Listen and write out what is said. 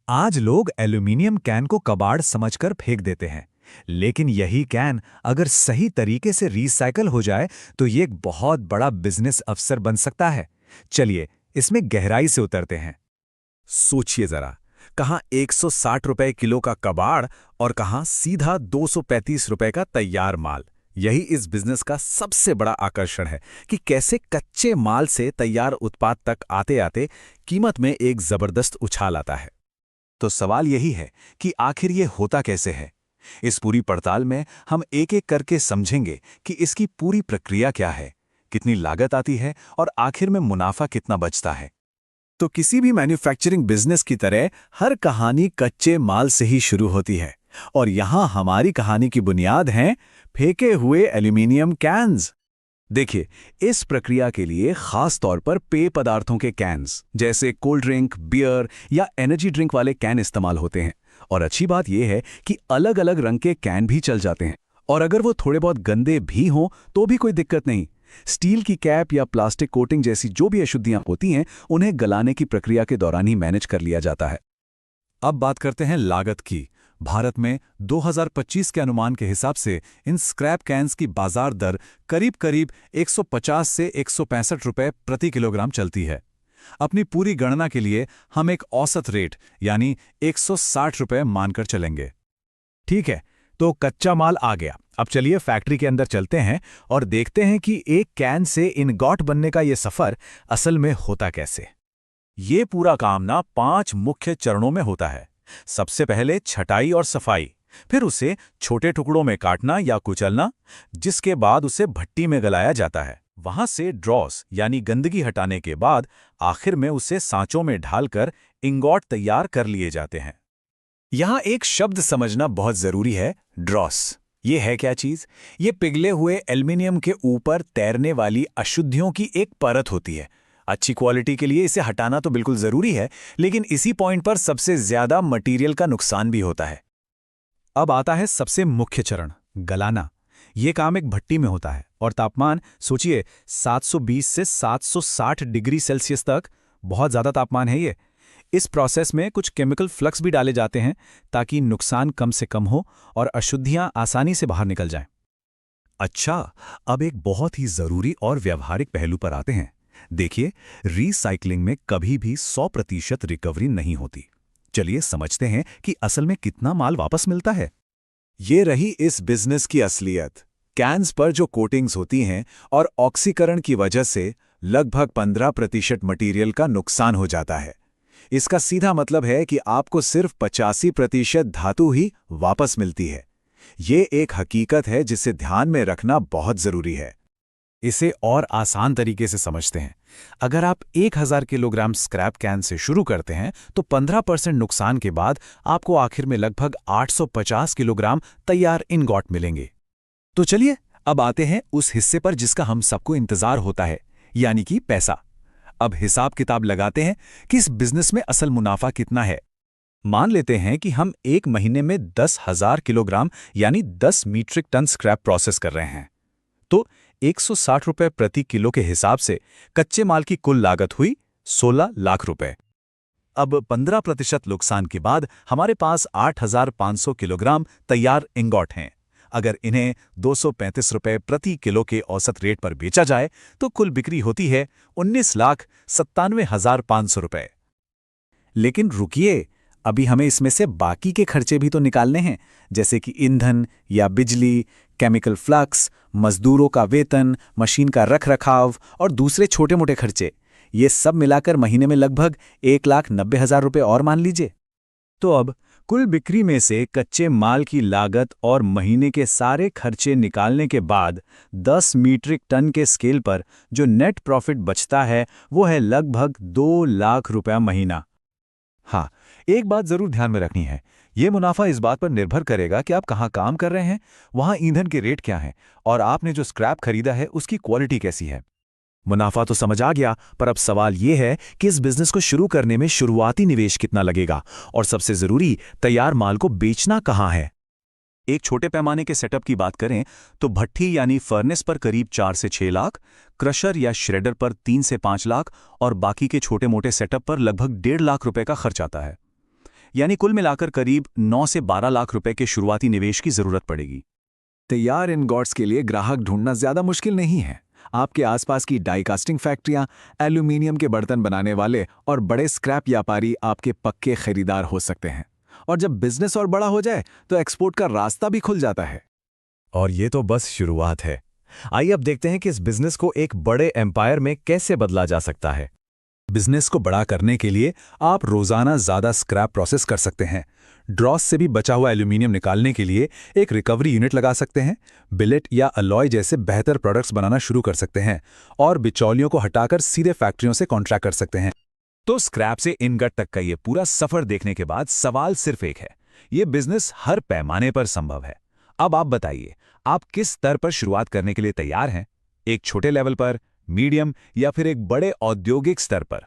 आज लोग aluminium can को कबाड़ समझकर फेंक देते हैं, लेकिन यही कैन अगर सही तरीके से रिसाइकल हो जाए तो ये एक बहुत बड़ा बिजनेस अवसर बन सकता है। चलिए इसमें गहराई से उतरते हैं। सोचिए जरा, कहाँ 160 रुपए किलो का कबाड़ और कहाँ सीधा 235 रुपए का तैयार माल। यही इस बिजनेस का सबसे बड़ा आकर्षण है कि कैसे कच्चे माल से तैयार उत्पाद तक आते आते कीमत में एक जबरदस्त उछाल आता है। तो सवाल यही है कि आखिर ये होता कैसे है। इस पूरी पड़ताल में हम एक एक करके समझेंगे कि इसकी पूरी प्रक्रिया क्या है, कितनी लागत आती है और आखिर में मुनाफा कितना बचता है। तो किसी भी मैन्युफैक्चरिंग बिजनेस की तरह हर कहानी कच्चे माल से ही शुरू होती है, और यहां हमारी कहानी की बुनियाद हैं फेंके हुए एल्यूमिनियम कैन्स। देखिए, इस प्रक्रिया के लिए खास तौर पर पेय पदार्थों के कैन्स जैसे कोल्ड ड्रिंक, बियर या एनर्जी ड्रिंक वाले कैन इस्तेमाल होते हैं। और अच्छी बात यह है कि अलग अलग रंग के कैन भी चल जाते हैं, और अगर वो थोड़े बहुत गंदे भी हों तो भी कोई दिक्कत नहीं। स्टील की कैप या प्लास्टिक कोटिंग जैसी जो भी अशुद्धियां होती हैं, उन्हें गलाने की प्रक्रिया के दौरान ही मैनेज कर लिया जाता है। अब बात करते हैं लागत की। भारत में 2025 के अनुमान के हिसाब से इन स्क्रैप कैन्स की बाजार दर करीब करीब 150 से 165 रुपए प्रति किलोग्राम चलती है। अपनी पूरी गणना के लिए हम एक औसत रेट यानी 160 रुपए मानकर चलेंगे। ठीक है, तो कच्चा माल आ गया। अब चलिए फैक्ट्री के अंदर चलते हैं और देखते हैं कि एक कैन से इनगॉट बनने का यह सफर असल में होता कैसे। ये पूरा काम ना 5 मुख्य चरणों में होता है। सबसे पहले छटाई और सफाई, फिर उसे छोटे टुकड़ों में काटना या कुचलना, जिसके बाद उसे भट्टी में गलाया जाता है। वहां से ड्रॉस यानी गंदगी हटाने के बाद आखिर में उसे सांचों में ढालकर इंगॉट तैयार कर लिए जाते हैं। यहां एक शब्द समझना बहुत जरूरी है, ड्रॉस। ये है क्या चीज? ये पिघले हुए एल्युमिनियम के ऊपर तैरने वाली अशुद्धियों की एक परत होती है। अच्छी क्वालिटी के लिए इसे हटाना तो बिल्कुल जरूरी है, लेकिन इसी पॉइंट पर सबसे ज्यादा मटेरियल का नुकसान भी होता है। अब आता है सबसे मुख्य चरण, गलाना। यह काम एक भट्टी में होता है और तापमान सोचिए 720 से 760 डिग्री सेल्सियस तक। बहुत ज्यादा तापमान है ये। इस प्रोसेस में कुछ केमिकल फ्लक्स भी डाले जाते हैं ताकि नुकसान कम से कम हो और अशुद्धियां आसानी से बाहर निकल जाएं। अच्छा, अब एक बहुत ही जरूरी और व्यावहारिक पहलू पर आते हैं। देखिए, रीसाइक्लिंग में कभी भी 100% रिकवरी नहीं होती। चलिए समझते हैं कि असल में कितना माल वापस मिलता है। ये रही इस बिजनेस की असलियत। कैन्स पर जो कोटिंग्स होती हैं और ऑक्सीकरण की वजह से लगभग 15% मटेरियल का नुकसान हो जाता है। इसका सीधा मतलब है कि आपको सिर्फ 85% धातु ही वापस मिलती है। ये एक हकीकत है जिसे ध्यान में रखना बहुत जरूरी है। इसे और आसान तरीके से समझते हैं। अगर आप 1000 किलोग्राम स्क्रैप कैन से शुरू करते हैं तो 15% नुकसान के बाद आपको आखिर में लगभग 850 किलोग्राम तैयार इनगॉट मिलेंगे। तो चलिए अब आते हैं उस हिस्से पर जिसका हम सबको इंतजार होता है, यानी कि पैसा। अब हिसाब किताब लगाते हैं कि इस बिजनेस में असल मुनाफा कितना है। मान लेते हैं कि हम एक महीने में 10,000 किलोग्राम यानी 10 मीट्रिक टन स्क्रैप प्रोसेस कर रहे हैं। तो 160 रुपए प्रति किलो के हिसाब से कच्चे माल की कुल लागत हुई 16 लाख रुपए। अब 15% नुकसान के बाद हमारे पास 8,500 किलोग्राम तैयार इंगॉट हैं। अगर इन्हें 235 रुपए प्रति किलो के औसत रेट पर बेचा जाए तो कुल बिक्री होती है 19,97,500 रुपए। लेकिन रुकिए, अभी हमें इसमें से बाकी के खर्चे भी तो निकालने हैं, जैसे कि ईंधन या बिजली, केमिकल फ्लक्स, मजदूरों का वेतन, मशीन का रखरखाव और दूसरे छोटे मोटे खर्चे। ये सब मिलाकर महीने में लगभग 1,90,000 रुपए और मान लीजिए। तो अब कुल बिक्री में से कच्चे माल की लागत और महीने के सारे खर्चे निकालने के बाद 10 मीट्रिक टन के स्केल पर जो नेट प्रॉफिट बचता है वो है लगभग 2 लाख रुपया महीना। हाँ, एक बात जरूर ध्यान में रखनी है, ये मुनाफा इस बात पर निर्भर करेगा कि आप कहाँ काम कर रहे हैं, वहाँ ईंधन के रेट क्या हैं और आपने जो स्क्रैप खरीदा है उसकी क्वालिटी कैसी है। मुनाफा तो समझ आ गया, पर अब सवाल ये है कि इस बिजनेस को शुरू करने में शुरुआती निवेश कितना लगेगा और सबसे जरूरी, तैयार माल को बेचना कहाँ है। एक छोटे पैमाने के सेटअप की बात करें तो भट्ठी यानी फर्नेस पर करीब 4 से 6 लाख, क्रशर या श्रेडर पर 3 से 5 लाख और बाकी के छोटे मोटे सेटअप पर लगभग 1.5 लाख रुपए का खर्च आता है। यानी कुल मिलाकर करीब 9 से 12 लाख रुपए के शुरुआती निवेश की जरूरत पड़ेगी। तैयार इनगॉट्स के लिए ग्राहक ढूंढना ज्यादा मुश्किल नहीं है। आपके आसपास की डाई कास्टिंग फैक्ट्रियां, एल्यूमीनियम के बर्तन बनाने वाले और बड़े स्क्रैप व्यापारी आपके पक्के खरीदार हो सकते हैं। और जब बिजनेस और बड़ा हो जाए तो एक्सपोर्ट का रास्ता भी खुल जाता है। और ये तो बस शुरुआत है। आइए अब देखते हैं कि इस बिजनेस को एक बड़े एम्पायर में कैसे बदला जा सकता है। बिजनेस को बड़ा करने के लिए आप रोजाना ज्यादा स्क्रैप प्रोसेस कर सकते हैं। ड्रॉस से भी बचा हुआ एल्यूमीनियम निकालने के लिए एक रिकवरी यूनिट लगा सकते हैं। बिलेट या अलॉय जैसे बेहतर प्रोडक्ट्स बनाना शुरू कर सकते हैं और बिचौलियों को हटाकर सीधे फैक्ट्रियों से कॉन्ट्रैक्ट कर सकते हैं। तो स्क्रैप से इनगट तक का ये पूरा सफर देखने के बाद सवाल सिर्फ एक है, ये बिजनेस हर पैमाने पर संभव है। अब आप बताइए, आप किस स्तर पर शुरुआत करने के लिए तैयार हैं? एक छोटे लेवल पर, मीडियम या फिर एक बड़े औद्योगिक स्तर पर?